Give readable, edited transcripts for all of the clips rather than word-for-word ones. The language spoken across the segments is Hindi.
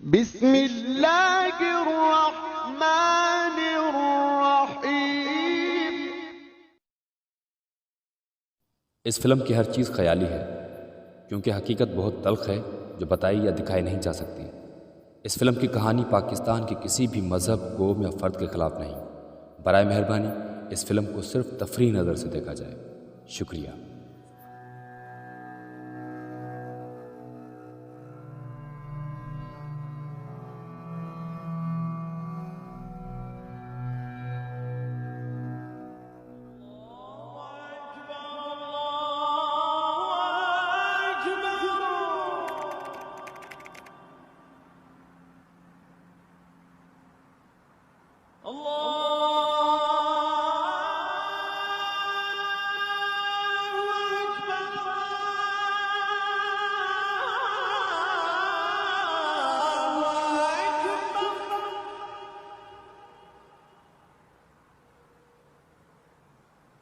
बिस्मिल्लाहिर्रहमानिर्रहीम। इस फिल्म की हर चीज़ ख़याली है, क्योंकि हकीकत बहुत तल्ख़ है जो बताई या दिखाई नहीं जा सकती। इस फिल्म की कहानी पाकिस्तान के किसी भी मज़हब, कौम या फ़र्द के ख़िलाफ़ नहीं। बराए मेहरबानी इस फिल्म को सिर्फ तफरीह नज़र से देखा जाए। शुक्रिया।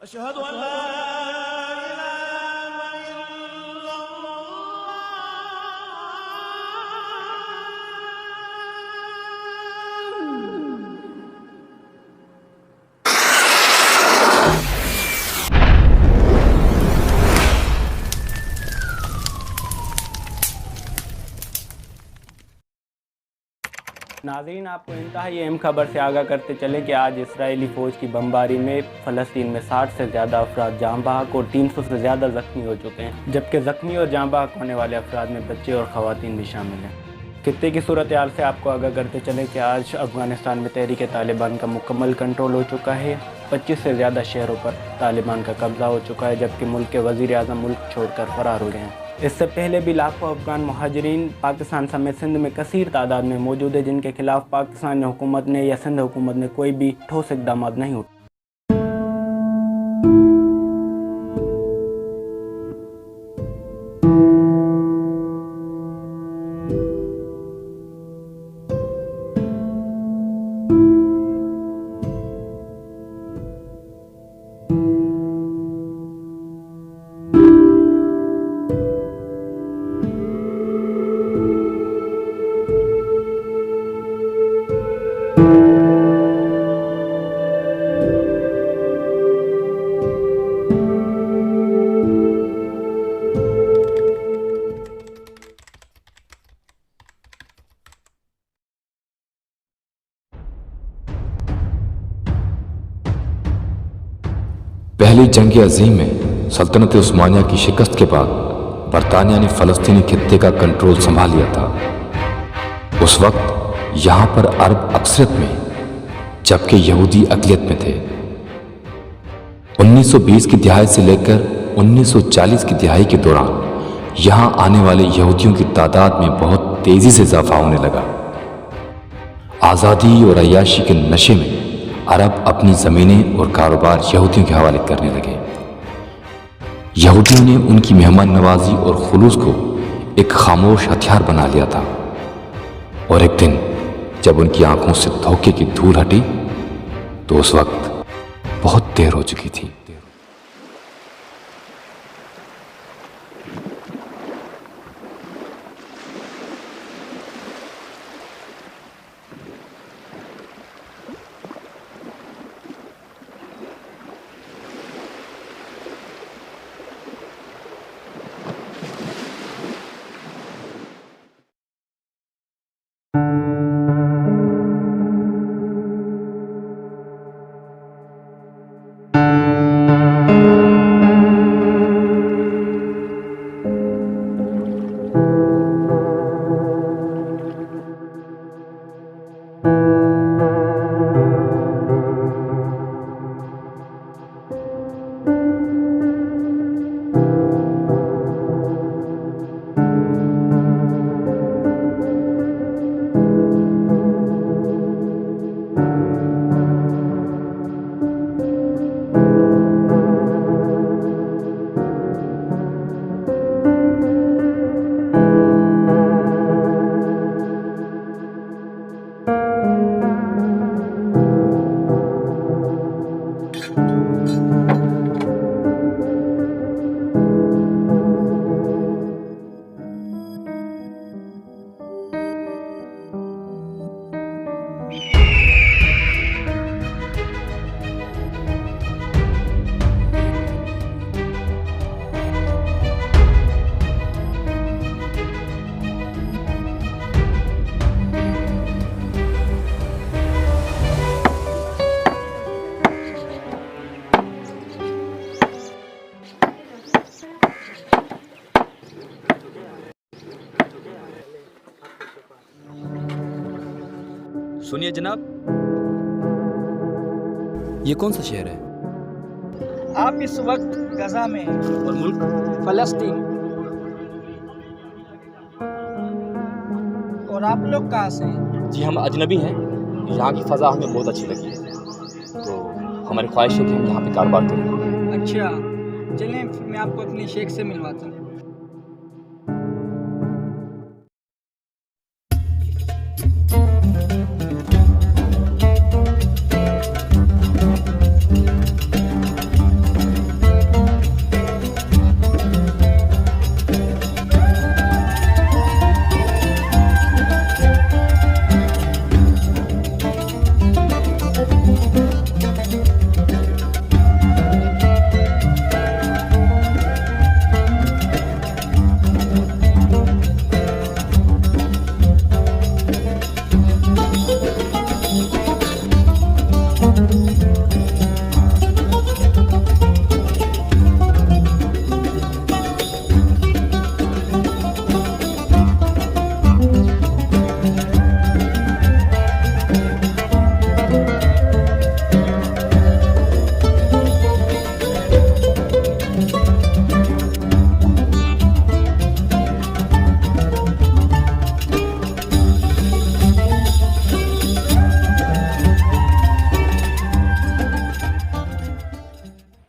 अशहदु अन ला इलाहा इल्लल्लाह। नाज़रीन, आपको इंतहाई अहम खबर से आगाह करते चले कि आज इसराइली फ़ौज की बमबारी में फ़लस्तीन में 60 से ज़्यादा अफराद जाँ बहक और 300 से ज़्यादा ज़ख्मी हो चुके हैं, जबकि ज़ख्मी और जाँ बहक होने वाले अफराद में बच्चे और ख़वातीन भी शामिल हैं। खित्ते की सूरत हाल से आपको आगाह करते चले कि आज अफ़गानिस्तान में तहरीक तालिबान का मुकम्मल कंट्रोल हो चुका है। 25 से ज़्यादा शहरों पर तालिबान का कब्ज़ा हो चुका है, जबकि मुल्क के वज़ीर आज़म मुल्क छोड़कर फ़रार हो गए हैं। इससे पहले भी लाखों अफगान मुहाजिरीन पाकिस्तान समेत सिंध में कसीर तादाद में मौजूद है, जिनके खिलाफ पाकिस्तान हुकूमत ने या सिंध हुकूमत ने कोई भी ठोस इक़दाम नहीं उठाए। पहली जंग अज़ीम में सल्तनत उस्मानिया की शिकस्त के बाद बरतानिया ने फ़लस्तीनी खित्ते का कंट्रोल संभाल लिया था। उस वक्त यहाँ पर अरब अक्सरियत में जबकि यहूदी अक़लियत में थे। 1920 की दिहाई से लेकर 1940 की दिहाई के दौरान यहाँ आने वाले यहूदियों की तादाद में बहुत तेज़ी से इजाफा होने लगा। आज़ादी और अय्याशी के नशे में अरब अपनी ज़मीनें और कारोबार यहूदियों के हवाले करने लगे। यहूदियों ने उनकी मेहमान नवाजी और खुलूस को एक खामोश हथियार बना लिया था, और एक दिन जब उनकी आंखों से धोखे की धूल हटी तो उस वक्त बहुत देर हो चुकी थी। सुनिए जनाब, ये कौन सा शहर है? आप इस वक्त गजा में हैं। और मुल्क? फलस्तीन। और आप लोग कहाँ से हैं? जी हम अजनबी हैं। यहाँ की फ़ज़ा हमें बहुत अच्छी लगी है, तो हमारी ख्वाहिश है कि हम यहाँ पे कारोबार करें। अच्छा, चलें फिर मैं आपको अपने शेख से मिलवाता हूँ।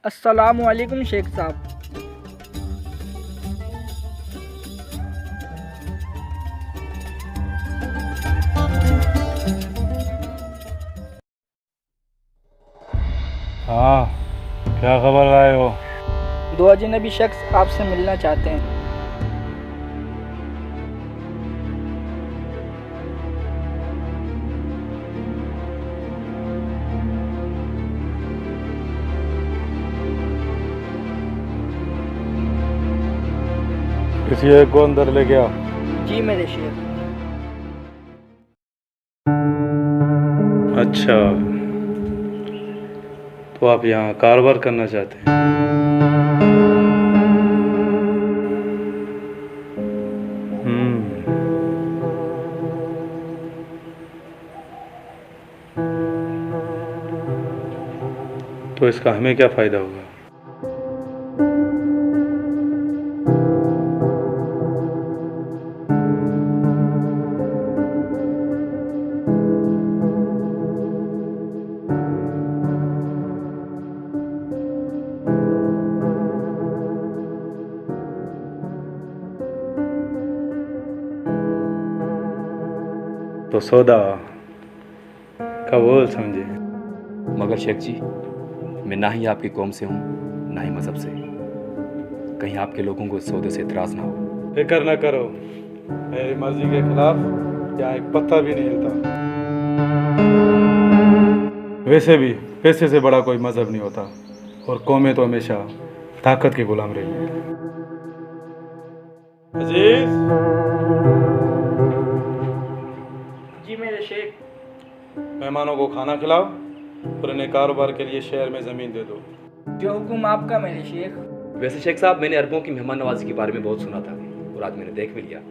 अस्सलामु अलैकुम शेख साहब। हाँ, क्या खबर लाए हो? दो अजनबी शख्स आपसे मिलना चाहते हैं। किसी एक को अंदर ले गया। जी मेरे शेख। अच्छा, तो आप यहाँ कारोबार करना चाहते हैं? तो इसका हमें क्या फ़ायदा होगा? तो सौदा का बोल समझे। मगर शेख जी, मैं ना ही आपकी कौम से हूँ, ना ही मज़हब से। कहीं आपके लोगों को इस सौदे से इतराज़ ना हो। फिक्र न करो, मेरी मर्जी के खिलाफ यहाँ एक पत्ता भी नहीं हिलता। वैसे भी पैसे से बड़ा कोई मजहब नहीं होता, और कौमें तो हमेशा ताकत के गुलाम रही है। अजीज, जी मेरे शेख। मेहमानों को खाना खिलाओ और इन्हें कारोबार के लिए शहर में ज़मीन दे दो। जो हुक्म आपका मेरे शेख। वैसे शेख साहब, मैंने अरबों की मेहमान नवाजी के बारे में बहुत सुना था, और आज मैंने देख भी लिया।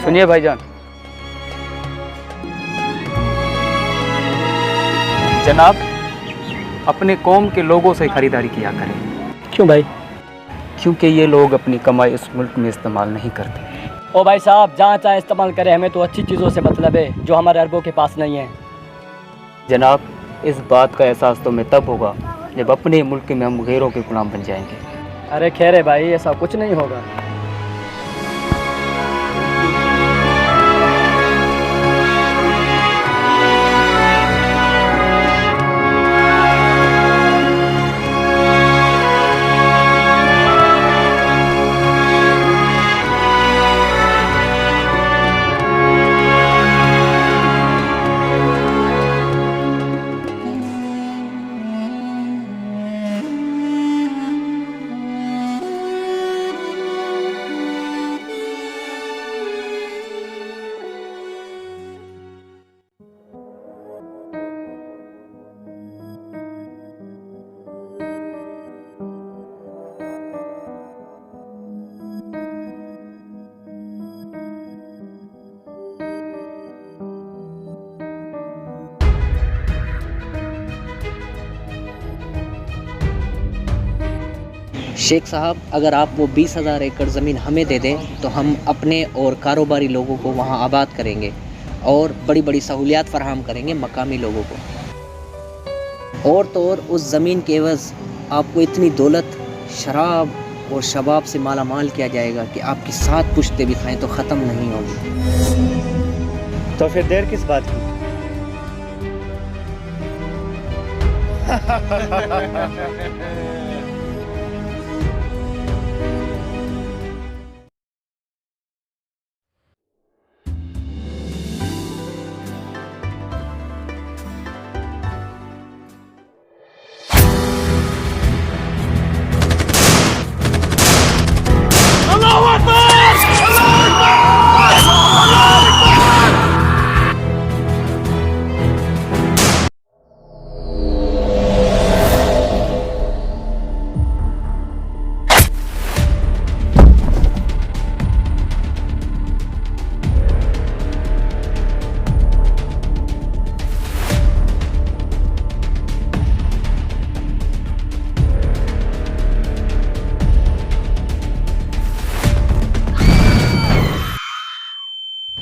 सुनिए भाईजान, जनाब अपने कौम के लोगों से खरीदारी किया करें। क्यों भाई? क्योंकि ये लोग अपनी कमाई इस मुल्क में इस्तेमाल नहीं करते। ओ भाई साहब, जहाँ चाहे इस्तेमाल करें, हमें तो अच्छी चीज़ों से मतलब है जो हमारे अरबों के पास नहीं है। जनाब इस बात का एहसास तो हमें तब होगा जब अपने मुल्क में हम गैरों के गुलाम बन जाएंगे। अरे खैर है भाई, ऐसा कुछ नहीं होगा। शेख साहब, अगर आप वो 20,000 एकड़ ज़मीन हमें दे दें तो हम अपने और कारोबारी लोगों को वहाँ आबाद करेंगे और बड़ी बड़ी सहूलियात फराहम करेंगे मकामी लोगों को। और तो और उस ज़मीन के एवज़ आपको इतनी दौलत, शराब और शबाब से माला माल किया जाएगा कि आपकी 7 पुश्तें भी खाएँ तो ख़त्म नहीं होगी। तो फिर देर किस बात की?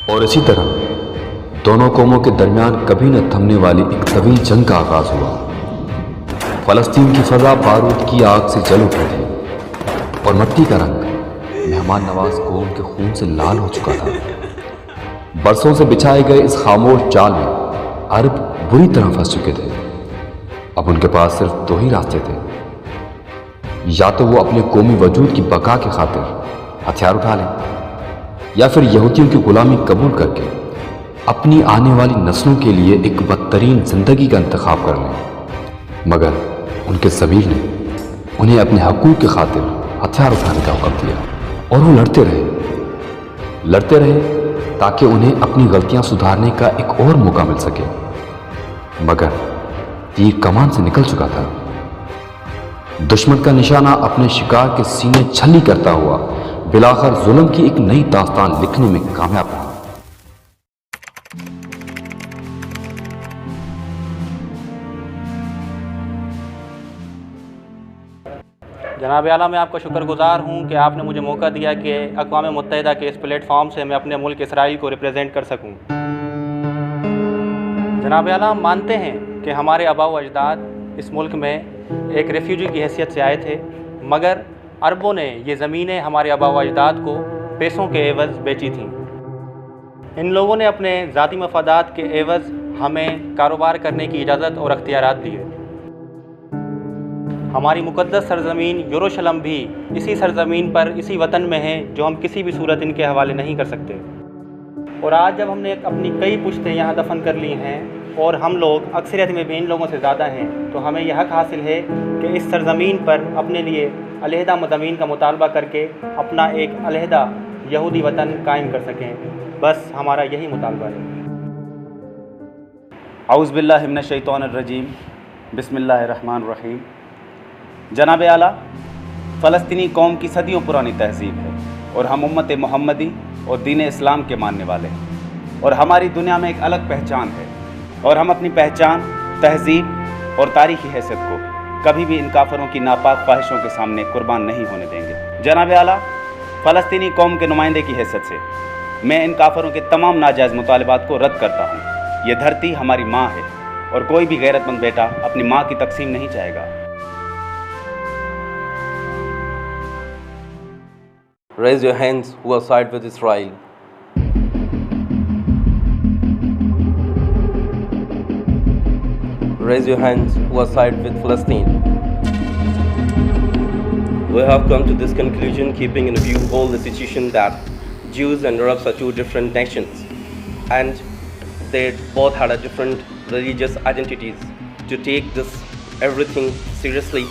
और इसी तरह दोनों कौमों के दरमियान कभी न थमने वाली एक तवील जंग का आगाज हुआ। फ़लस्तीन की फ़ज़ा बारूद की आग से जल उठी थी और मट्टी का रंग मेहमान नवाज कौम के खून से लाल हो चुका था। बरसों से बिछाए गए इस खामोश जाल में अरब बुरी तरह फंस चुके थे। अब उनके पास सिर्फ 2 ही रास्ते थे, या तो वो अपने कौमी वजूद की बका की खातिर हथियार उठा लें या फिर यहूदियों की गुलामी कबूल करके अपनी आने वाली नस्लों के लिए एक बदतरीन जिंदगी का इंतखाब कर लें। मगर उनके ज़मीर ने उन्हें अपने हकूक़ की खातिर हथियार उठाने का हुक्म दिया और वो लड़ते रहे ताकि उन्हें अपनी गलतियां सुधारने का एक और मौका मिल सके। मगर तीर कमान से निकल चुका था। दुश्मन का निशाना अपने शिकार के सीने छली करता हुआ बिलाखिर जुल्म की एक नई दास्तान लिखने में कामयाब रहा। जनाब आला, मैं आपका शुक्रगुजार हूँ कि आपने मुझे मौका दिया कि अक़वाम मुत्तहिदा के इस प्लेटफॉर्म से मैं अपने मुल्क इसराइल को रिप्रेजेंट कर सकूँ। जनाब आला, हम मानते हैं कि हमारे आबा व अजदाद इस मुल्क में एक रेफ्यूजी की हैसियत से आए थे, मगर अरबों ने ये ज़मीनें हमारे आबा व अजदाद को पैसों के एवज़ बेची थीं। इन लोगों ने अपने ज़ाती मफादात के एवज़ हमें कारोबार करने की इजाज़त और अख्तियारात दिए। हमारी मुक़द्दस सरज़मीन यरूशलेम भी इसी सरज़मीन पर, इसी वतन में है जो हम किसी भी सूरत इनके हवाले नहीं कर सकते। और आज जब हमने अपनी कई पुश्तें यहाँ दफन कर ली हैं और हम लोग अक्सरियत में भी इन लोगों से ज़्यादा हैं, तो हमें यह हक़ हासिल है कि इस सरज़मीन पर अपने लिए अलहदा ज़मीन का मुतालबा करके अपना एक अलहदा यहूदी वतन कायम कर सकें। बस हमारा यही मुतालबा है। औज़ु बिल्लाहि मिनश शैतानिर रजीम, बिस्मिल्लाहिर रहमानिर रहीम। जनाब आला, फ़लस्तीनी कौम की सदियों पुरानी तहज़ीब है और हम उम्मत मोहम्मदी और दीन इस्लाम के मानने वाले हैं, और हमारी दुनिया में एक अलग पहचान है, और हम अपनी पहचान, तहजीब और तारीखी हैसियत को कभी भी इन काफिरों की नापाक ख्वाहिशों के सामने कुर्बान नहीं होने देंगे। जनाब आला, फ़लस्तीनी कौम के नुमाइंदे की हैसियत से मैं इन काफिरों के तमाम नाजायज़ मुतालिबात को रद्द करता हूँ। ये धरती हमारी माँ है और कोई भी गैरतमंद बेटा अपनी माँ की तकसीम नहीं चाहेगा। Raise your hands who are side with Israel. Raise your hands who are side with Palestine. We have come to this conclusion keeping in view all the situation that Jews and Arabs are two different nations and they both had a different religious identities. To take this everything seriously,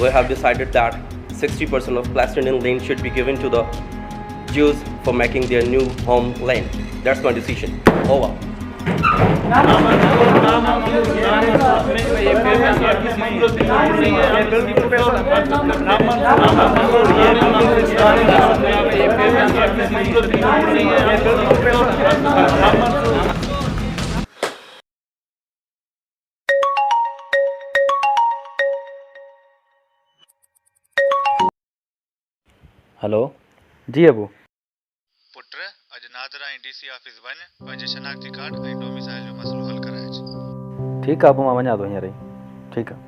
we have decided that 60% of Palestinian land should be given to the Jews for making their new homeland. That's my decision. Over. Hello ji Abu. पुत्र अज नादरा डीसी ऑफिस वन पंहिंजे शनाख्ती कार्ड ऐं डोमिसाइल जो मसलो हल कराइज। ठीकु आहे, पोइ मां वञा थो हींअर ई। ठीकु आहे।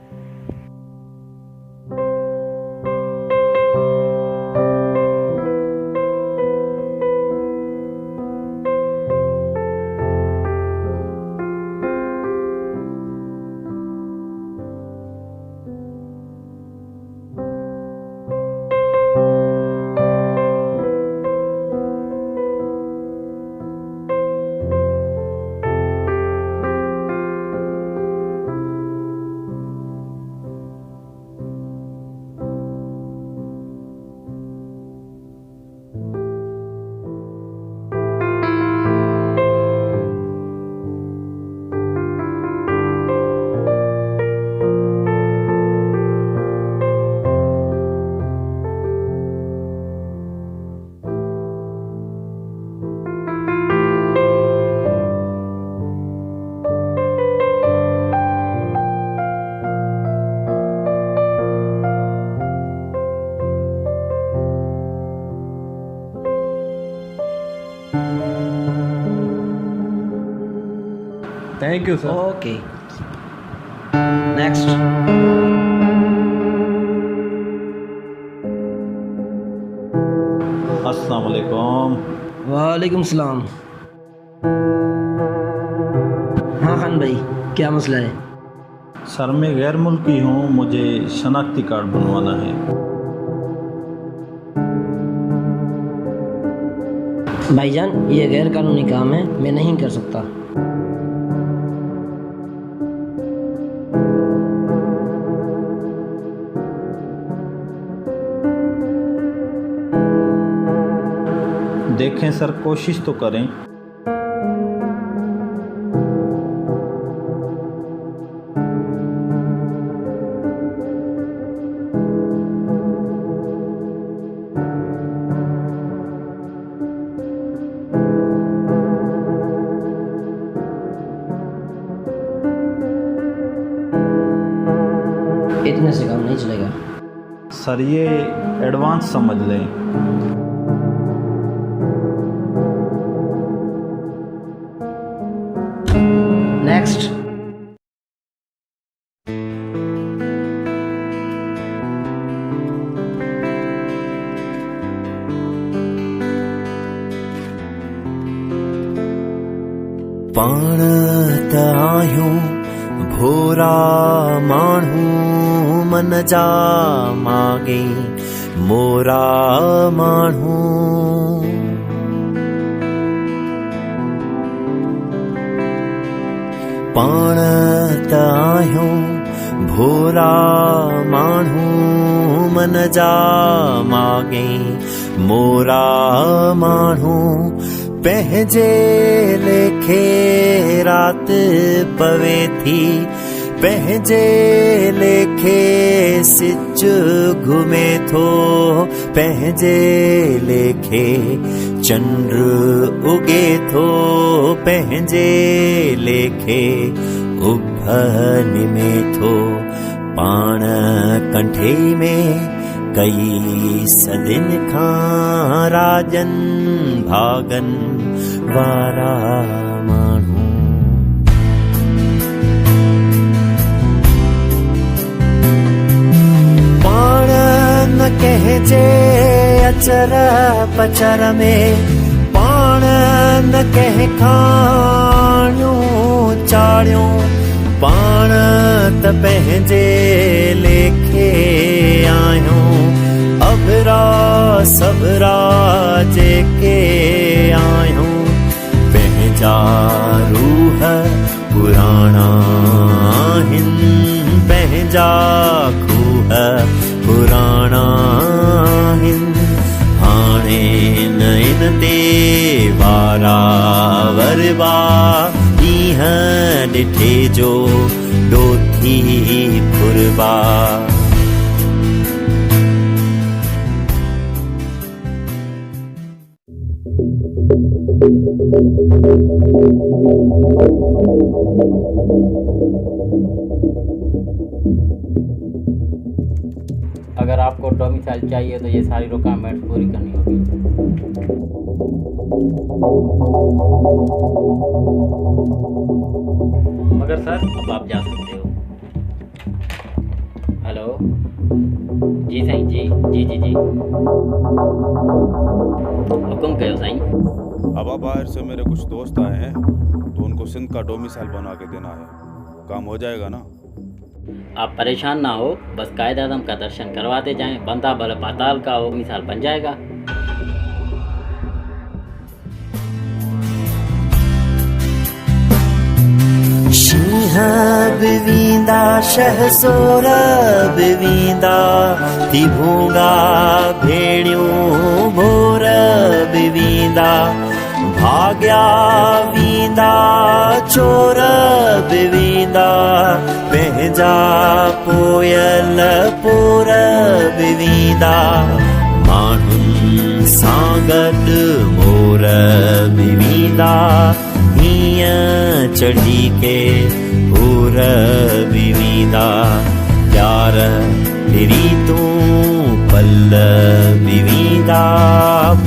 Thank you, sir. Okay. Next. अस्सलाम वालेकुम। वालेकुम सलाम। हाँ खान भाई, क्या मसला है? सर मैं गैर मुल्की हूँ, मुझे शनाख्ती कार्ड बनवाना है। भाईजान, ये गैर कानूनी काम है, मैं नहीं कर सकता। देखें सर, कोशिश तो करें। इतने से काम नहीं चलेगा सर, ये एडवांस समझ लें। नेक्स्ट। पाण त आहियूं भोरा माण्हू मन जा मागे मोरा माण्हू पाण त आहियूं भोरा माण्हू मन जा मागे मोरा माण्हू पंहिंजे लेखे रात पवे थी पंहिंजे लेखे सिच घुमे थो पंहिंजे लेखे चंद्र उगे थो पंहिंजे लेखे उभनि में थो पाण कंठे में कई सदिन खां राजन भागन वारा माण्हू पाण न कंहिंजे अचर पचर में पाण न कंहिं खाणियूं चाढ़ियूं पाण त पंहिंजे लेखे आहियूं अबरा सबरा जेके आहियूं पंहिंजा रूह पुराणा आहिनि पंहिंजा खूह पुराणा आहिनि हाणे न इन ते वारा वरबा ईहं ॾिठे जो ॾोथी फुरबा अगर आपको डोमिसाइल चाहिए तो ये सारी रिक्वायरमेंट्स पूरी करनी होगी। मगर सर अब आप जा सकते हो। हेलो जी साईं जी जी जी जी हुकुम कयो साईं। अब बाहर से मेरे कुछ दोस्त आए हैं तो उनको सिंध का डोमिसाइल बना के देना है। काम हो जाएगा ना? आप परेशान ना हो, बस कायद आज़म का दर्शन करवाते जाएं। बंदा बल पाताल का हो मिसाल बन जाएगा। शींह बिवींदा शहज़ोर बिवींदा थी भूंगा भेड़ियूं भोर बिवींदा भाग्या वींदा चोर बिवींदा पंहिंजा पोयल पोर बिवींदा माण्हुनि सां गॾु मोर बिवींदा हीअं चढ़ी के पूर बिवींदा प्यार फिरी तूं पल बिवींदा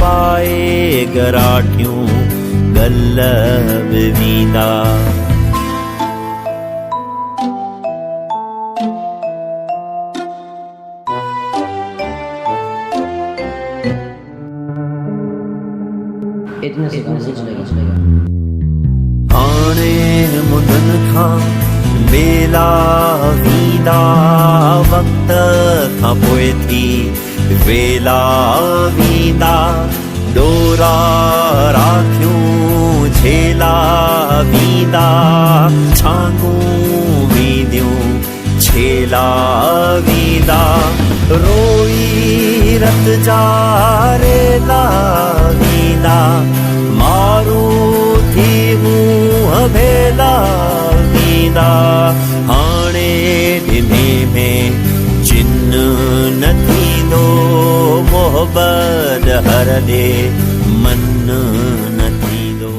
पाए गराठियूं गल बिवींदा हाणे मुंदनि खां बेला वींदा वक़्त खां पोइ थी वेला वींदा डोरा राखियूं झेला वींदा छांगूं वींदियूं छेला वींदा रोई रत जा रेला वींदा मारूथी मुंहं भेला वींदा हाणे ॾिने में जिन न थींदो मोहबत हर ॾे मन न थींदो।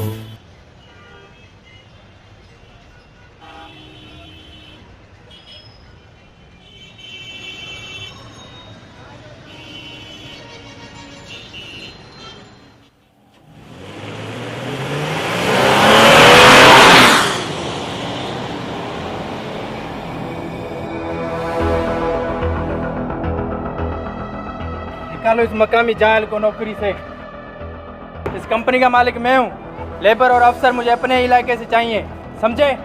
निकालो इस मकामी जाहिल को नौकरी से। इस कंपनी का मालिक मैं हूँ, लेबर और अफसर मुझे अपने इलाके से चाहिए, समझे?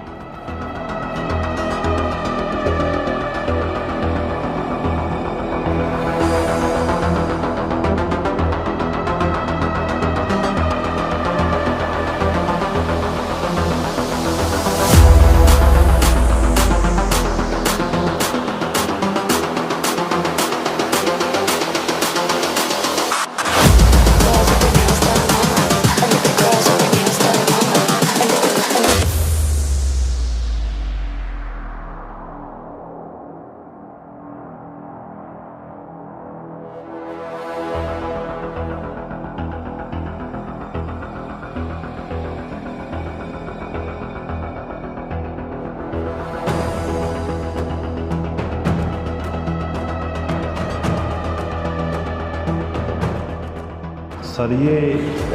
सर ये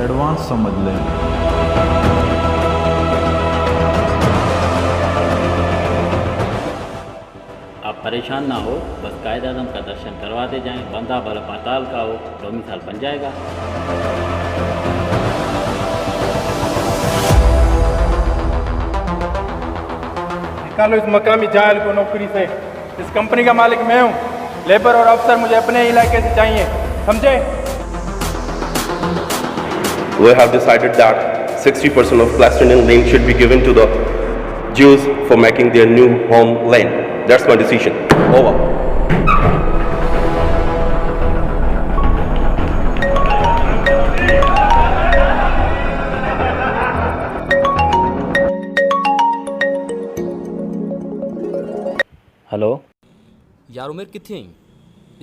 एडवांस समझ लें। आप परेशान ना हो, बस कायद आज़म का दर्शन करवाते जाएं। बंदा भला पाताल का हो, 2 मिसाल बन जाएगा। निकालो इस मकामी जाहिल को नौकरी से। इस कंपनी का मालिक मैं हूँ। लेबर और अफसर मुझे अपने इलाके से चाहिए, समझे? We have decided that 60% of Palestinian land should be given to the Jews for making their new homeland. That's my decision. Over. Hello यार उमेर किथे आई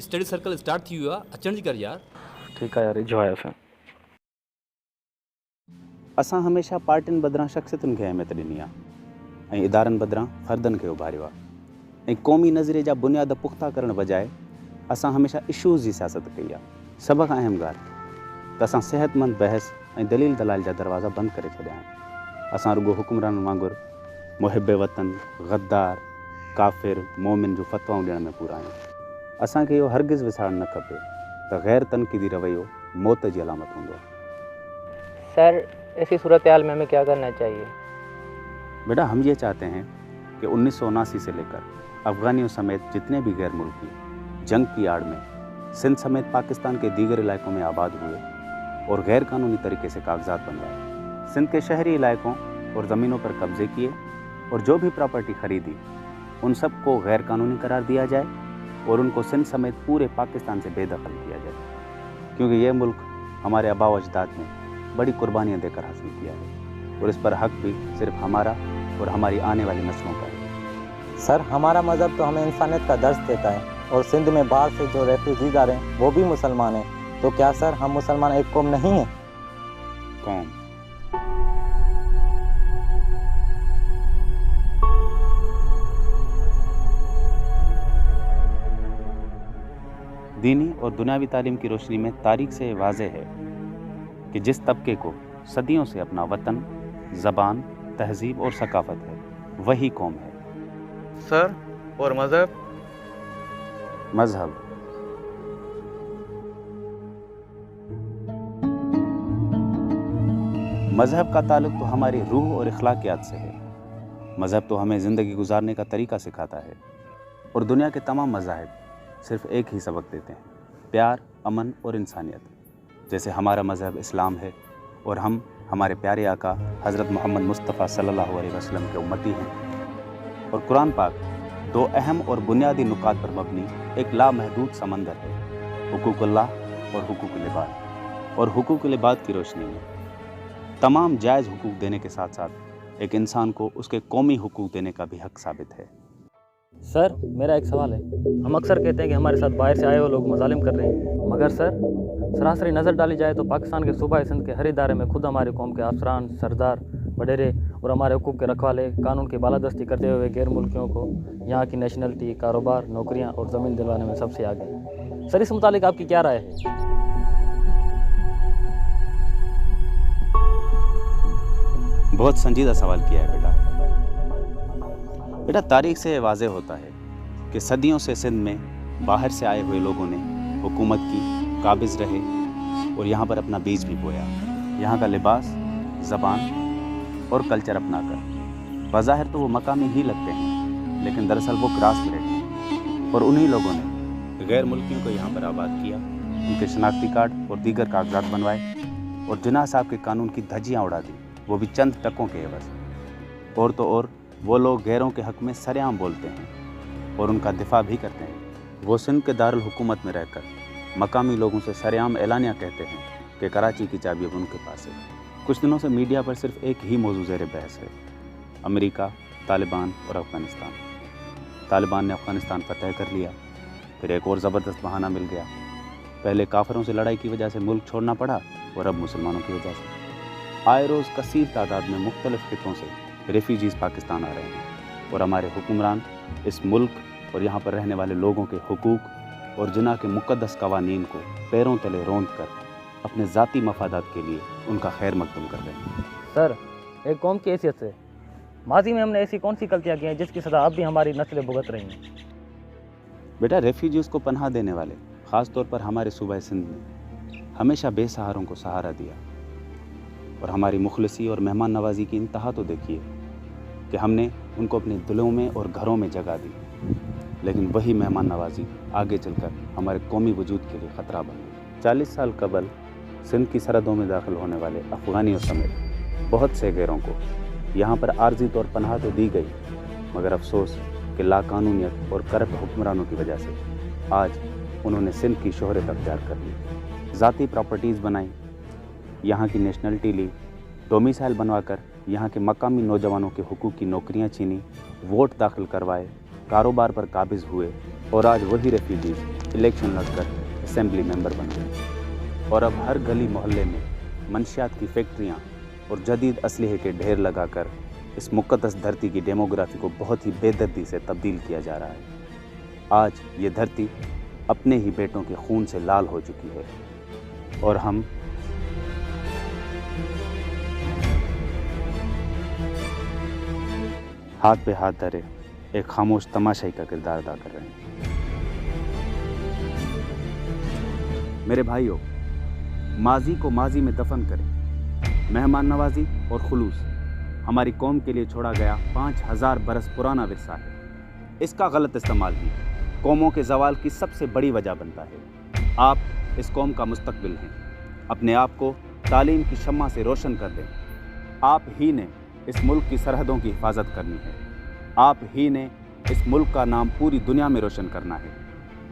स्टडी सर्कल स्टार्ट थी हुआ अचण जी कर यार। ठीक है यार, जो आया फिर असां हमेशा पार्टियुनि बदिरां शख़्सियतुनि खे अहमियत ॾिनी आहे ऐं इदारनि बदिरां फ़र्दनि खे उभारियो आहे ऐं क़ौमी नज़रिए जा बुनियाद पुख़्ता करण बजाए असां हमेशा इशूज़ जी सियासत कई आहे। सभ खां अहम ॻाल्हि त असां सेहतमंद बहस ऐं दलील दलाल जा दरवाज़ा बंदि करे छॾिया आहिनि। असां रुॻो हुक्मराननि वांगुरु मुहिब वतन, गद्दार, काफ़िर, मोमिन जो फतवाऊं ॾियण में पूरा आहियूं। असांखे इहो हरगिज़ विसारणु न खपे त गैर तनक़ीदी रवैयो मौत जी अलामत हूंदो आहे। सर, ऐसी सूरत हाल में हमें क्या करना चाहिए? बेटा, हम ये चाहते हैं कि 1979 से लेकर अफ़गानियों समेत जितने भी गैर मुल्की जंग की आड़ में सिंध समेत पाकिस्तान के दीगर इलाकों में आबाद हुए और गैर कानूनी तरीके से कागजात बनवाए, सिंध के शहरी इलाकों और ज़मीनों पर कब्जे किए और जो भी प्रॉपर्टी खरीदी उन सब को गैर कानूनी करार दिया जाए और उनको सिंध समेत पूरे पाकिस्तान से बेदखल किया जाए, क्योंकि ये मुल्क हमारे आबा व अजदाद ने बड़ी कुर्बानियाँ देकर हासिल किया है और इस पर हक भी सिर्फ हमारा और हमारी आने वाली नस्लों का है। सर, हमारा मज़हब तो हमें इंसानियत का दर्स देता है और सिंध में बाहर से जो रेफ्यूजीज आ रहे हैं वो भी मुसलमान हैं, तो क्या सर हम मुसलमान एक कौम नहीं हैं? कौम दीनी और दुनियावी तालीम की रोशनी में तारीख से वाज़े है कि जिस तबके को सदियों से अपना वतन, ज़बान, तहजीब और सकाफ़त है वही कौम है। सर, और मज़हब? मज़हब मज़हब का ताल्लुक़ तो हमारी रूह और इखलाकियात से है। मज़हब तो हमें ज़िंदगी गुजारने का तरीका सिखाता है और दुनिया के तमाम मज़ाहिब सिर्फ़ एक ही सबक देते हैं, प्यार, अमन और इंसानियत। जैसे हमारा मज़हब इस्लाम है और हम हमारे प्यारे आका हज़रत मोहम्मद मुस्तफ़ा सल्लल्लाहु अलैहि वसल्लम के उम्मती हैं और कुरान पाक 2 अहम और बुनियादी नुकात पर मबनी एक लामहदूद समंदर है, हुकूकुल्लाह और हुकूकुल इबाद। और हुकूकुल इबाद की रोशनी में तमाम जायज़ हुकूक देने के साथ साथ एक इंसान को उसके कौमी हुकूक देने का भी हक साबित है। सर, मेरा एक सवाल है। हम अक्सर कहते हैं कि हमारे साथ बाहर से आए हुए लोग मुजालिम कर रहे हैं, मगर सर सरासरी नज़र डाली जाए तो पाकिस्तान के सूबा सिंध के हर इदारे में खुद हमारी कौम के अफसरान, सरदार, वडेरे और हमारे हुकूक के रखवाले कानून की बालादस्ती करते हुए गैर मुल्कियों को यहाँ की नेशनलिटी, कारोबार, नौकरियाँ और ज़मीन दिलवाने में सबसे आगे हैं। सर, इस मुतालिक आपकी क्या राय है? बहुत संजीदा सवाल किया है बेटा, तारीख से वाज़े होता है कि सदियों से सिंध में बाहर से आए हुए लोगों ने हुकूमत की काबिज़ रहे और यहाँ पर अपना बीज भी बोया। यहाँ का लिबास, ज़बान और कल्चर अपना कर बज़ाहिर तो वो मकामी ही लगते हैं, लेकिन दरअसल वो क्रॉस ब्रेड हैं और उन्हीं लोगों ने गैर मुल्कियों को यहाँ पर आबाद किया, उनके शनाख्ती कार्ड और दीगर कागजात बनवाए और जिन्ना साहब के कानून की धज्जियाँ उड़ा दी, वो भी चंद टकों के एवज़। और तो और वो लोग गैरों के हक़ में सरेआम बोलते हैं और उनका दिफा भी करते हैं। वो सिंध के दारुल हुकूमत में रहकर मकामी लोगों से सरेआम एलानिया कहते हैं कि कराची की चाबी अब उनके पास है। कुछ दिनों से मीडिया पर सिर्फ एक ही मौजू ज़ेर बहस है, अमेरिका, तालिबान और अफ़गानिस्तान। तालिबान ने अफ़गानिस्तान फतह कर लिया, फिर एक और ज़बरदस्त बहाना मिल गया। पहले काफिरों से लड़ाई की वजह से मुल्क छोड़ना पड़ा और अब मुसलमानों की वजह से आए रोज़ कसीर तादाद में मुख्तलिफ़ खितों से रेफ्यूजीज़ पाकिस्तान आ रहे हैं और हमारे हुक्मरान इस मुल्क और यहाँ पर रहने वाले लोगों के हुकूक और जिना के मुक़द्दस कवानीन को पैरों तले रौंद कर अपने ज़ाती मफादात के लिए उनका खैर मकदूम कर रहे हैं। सर, एक कौम की हैसियत से माजी में हमने ऐसी कौन सी गलतियाँ की हैं जिसकी सज़ा अब भी हमारी नस्लें भुगत रही हैं? बेटा, रेफ्यूजीज़ को पनाह देने वाले, ख़ास तौर पर हमारे सूबा सिंध ने हमेशा बेसहारों को सहारा दिया, और हमारी मुखलिसी और मेहमान नवाजी की इंतहा तो देखिए कि हमने उनको अपने दिलों में और घरों में जगह दी, लेकिन वही मेहमान नवाजी आगे चलकर हमारे कौमी वजूद के लिए ख़तरा बन गई। 40 साल कबल सिंध की सरहदों में दाखिल होने वाले अफ़गानियों समेत बहुत से गैरों को यहाँ पर आर्जी तौर पनाह तो दी गई, मगर अफसोस कि लाकानूनियत और करप्ट हुक्मरानों की वजह से आज उन्होंने सिंध की शोहरत अख्तियार कर ली, ज़ाती प्रॉपर्टीज़ बनाई, यहाँ की नेशनलिटी ली, डोमिसाइल बनवाकर यहाँ के मकामी नौजवानों के हुकूक की नौकरियाँ छीनी, वोट दाखिल करवाए, कारोबार पर काबिज हुए, और आज वही रेफ्यूजीज़ इलेक्शन लड़कर असेंबली मेंबर बन गए। और अब हर गली मोहल्ले में मंशियात की फैक्ट्रियाँ और जदीद असलहे के ढेर लगाकर इस मुक़द्दस धरती की डेमोग्राफी को बहुत ही बेदर्दी से तब्दील किया जा रहा है। आज ये धरती अपने ही बेटों के खून से लाल हो चुकी है, और हम हाथ पे हाथ धरे एक खामोश तमाशाई का किरदार अदा कर रहे हैं। मेरे भाइयों, माजी को माजी में दफन करें। मेहमान नवाजी और खुलूस हमारी कौम के लिए छोड़ा गया 5000 बरस पुराना विरसा है। इसका गलत इस्तेमाल ही कौमों के जवाल की सबसे बड़ी वजह बनता है। आप इस कौम का मुस्तकबिल हैं। अपने आप को तालीम की शम्मा से रोशन कर दें। आप ही ने इस मुल्क की सरहदों की हिफाजत करनी है। आप ही ने इस मुल्क का नाम पूरी दुनिया में रोशन करना है,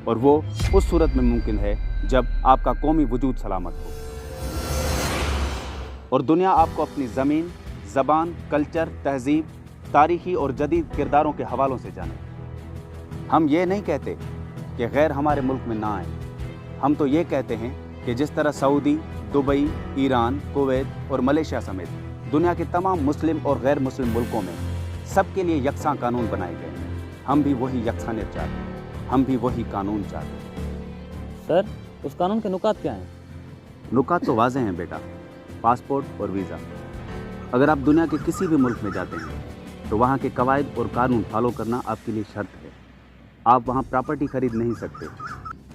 और वो उस सूरत में मुमकिन है जब आपका कौमी वजूद सलामत हो और दुनिया आपको अपनी ज़मीन, ज़बान, कल्चर, तहजीब, तारीख़ी और जदीद किरदारों के हवालों से जाने। हम ये नहीं कहते कि गैर हमारे मुल्क में ना आए। हम तो ये कहते हैं कि जिस तरह सऊदी, दुबई, ईरान, कुवैत और मलेशिया समेत दुनिया के तमाम मुस्लिम और गैर मुस्लिम मुल्कों में सबके लिए यकसां कानून बनाए गए हैं, हम भी वही यकसानियत चाहते हैं, हम भी वही कानून चाहते हैं। सर, उस कानून के नुकात क्या हैं? नुकात तो वाज़ेह हैं बेटा, पासपोर्ट और वीज़ा। अगर आप दुनिया के किसी भी मुल्क में जाते हैं तो वहाँ के कवायद और कानून फॉलो करना आपके लिए शर्त है। आप वहाँ प्रॉपर्टी खरीद नहीं सकते।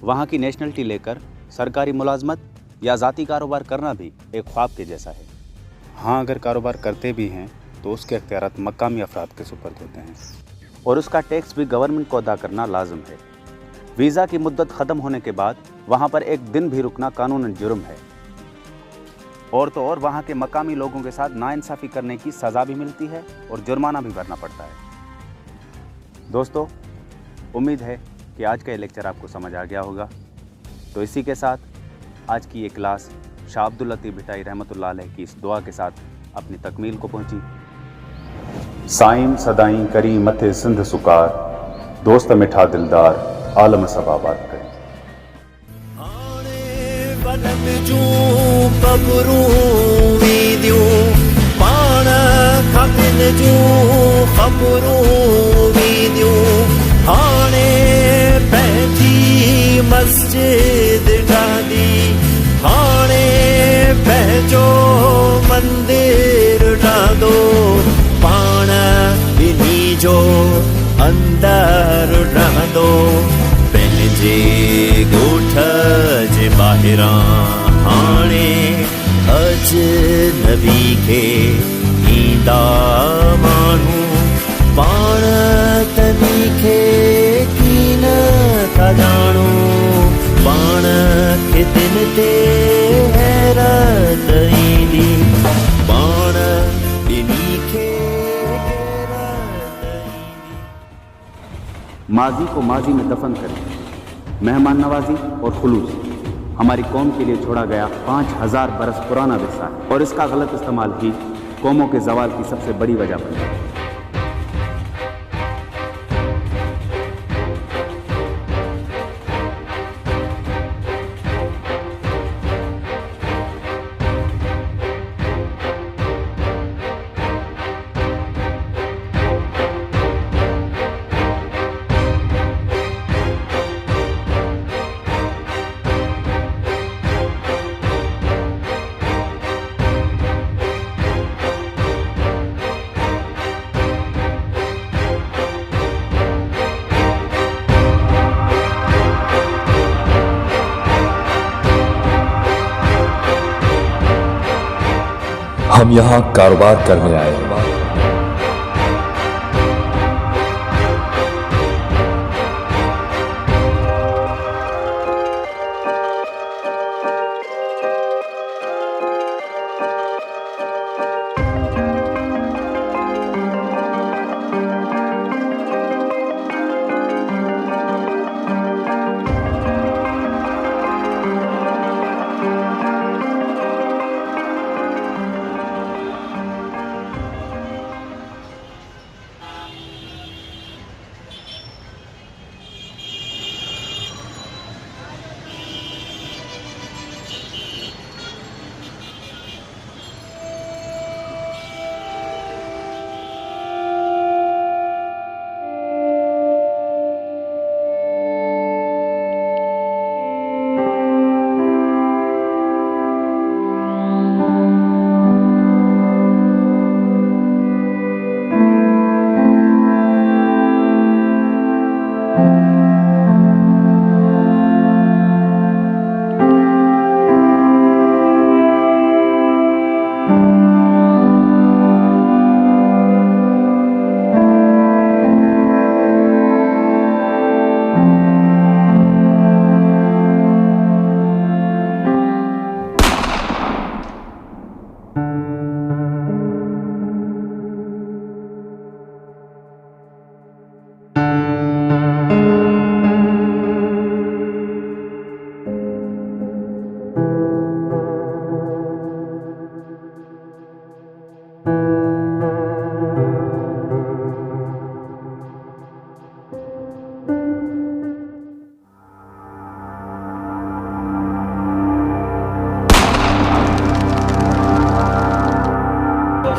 वहाँ की नेशनलिटी लेकर सरकारी मुलाजमत या ज़ाती कारोबार करना भी एक ख्वाब के जैसा है। हाँ, अगर कारोबार करते भी हैं तो उसके अख्तियारात मकामी अफराद के सुपर्द होते हैं, और उसका टैक्स भी गवर्नमेंट को अदा करना लाजम है। वीज़ा की मुद्दत ख़त्म होने के बाद वहाँ पर एक दिन भी रुकना कानूनन जुर्म है, और तो और वहाँ के मकामी लोगों के साथ नाइंसाफ़ी करने की सज़ा भी मिलती है और जुर्माना भी भरना पड़ता है। दोस्तों, उम्मीद है कि आज का ये लेक्चर आपको समझ आ गया होगा। तो इसी के साथ आज की ये क्लास शाह अब्दुल लतीफ़ भिटाई रहमतुल्लाह अलैह की इस दुआ के साथ अपनी तकमील को पहुँची। साईं सदाई करी मथे सिंध सुकार, दोस्त मिठा दिलदार आलम सबाबाद करें। जूं बबरूं वीदियूं पाण खपिन जूं ख़बरूं वीदियूं हाणे पंहिंजी मस्जिद ठाही, हाणे पंहिंजो मंदिर ठाहियो, पाण ॿिन्ही जो अंदर रहंदो, पंहिंजे ॻोठ जे ॿाहिरां हाणे अजनबी खे ईंदा माण्हू, पाण तनी खे कीन था ॼाणो, पाण खे दिन ते हैरत ईंदी, पाण ॿिन्ही खे माजी को माजी में दफन करें। मेहमान नवाजी और खुलूस हमारी कौम के लिए छोड़ा गया 5000 बरस पुराना विरसा है, और इसका गलत इस्तेमाल ही कौमों के जवाल की सबसे बड़ी वजह बन है। हम यहाँ कारोबार करने आए हैं।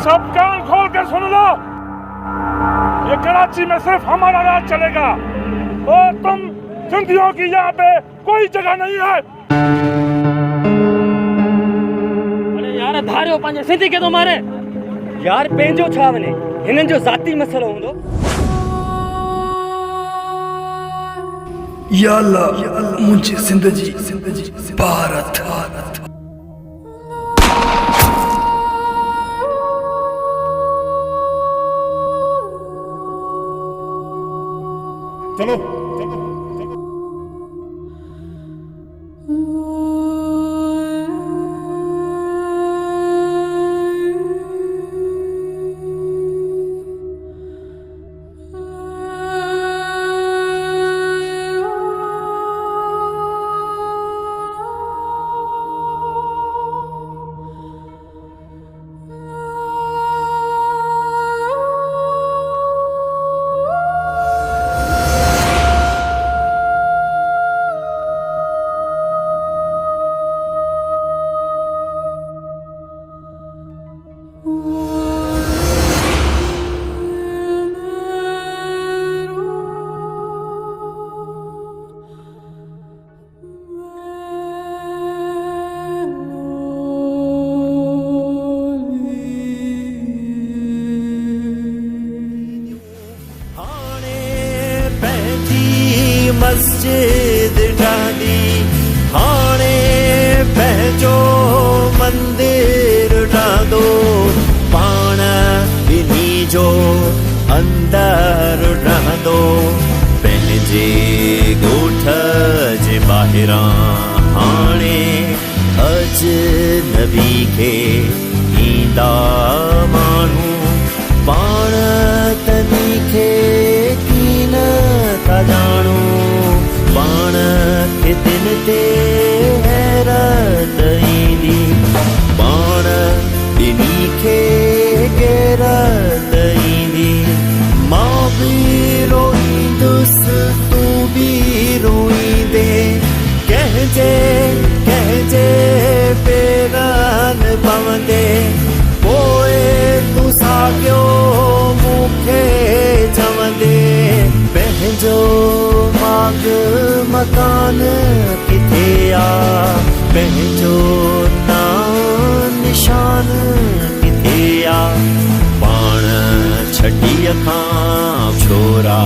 सब कान खोल के सुन लो, ये कराची में सिर्फ हमारा राज चलेगा और तुम सिंधियों की यहाँ पे कोई जगह नहीं है। अरे यार धारियो पंहिंजे सिंधी के तो मारे यार पंहिंजो छा वञे, हिननि जो ज़ाती मसइलो हूंदो। या अल्लाह मुंहिंजी सिंध जी भारत। चलो मस्जिद ठाही हाणे पंहिंजो मंदिर ठाहींदो पाण ॿिन्ही जो अंदर रहंदो पंहिंजे ॻोठ जे ॿाहिरां हाणे अजनबी खे ईंदा माण्हू पाण तनी खे कीन था ॼाणो पाण खे दिन ते हैरत ईंदी पाण ॿिन्ही खे गैरत ईंदी मां बि रोईंदुसि तूं बि रोईंदे कंहिंजे पेरनि पवंदे पोइ तूं साॻियो मूंखे चवंदे पंहिंजो माग मकान किथे आ पंहिंजो नाम निशान किथे आ पाण छटीअ खां छोरा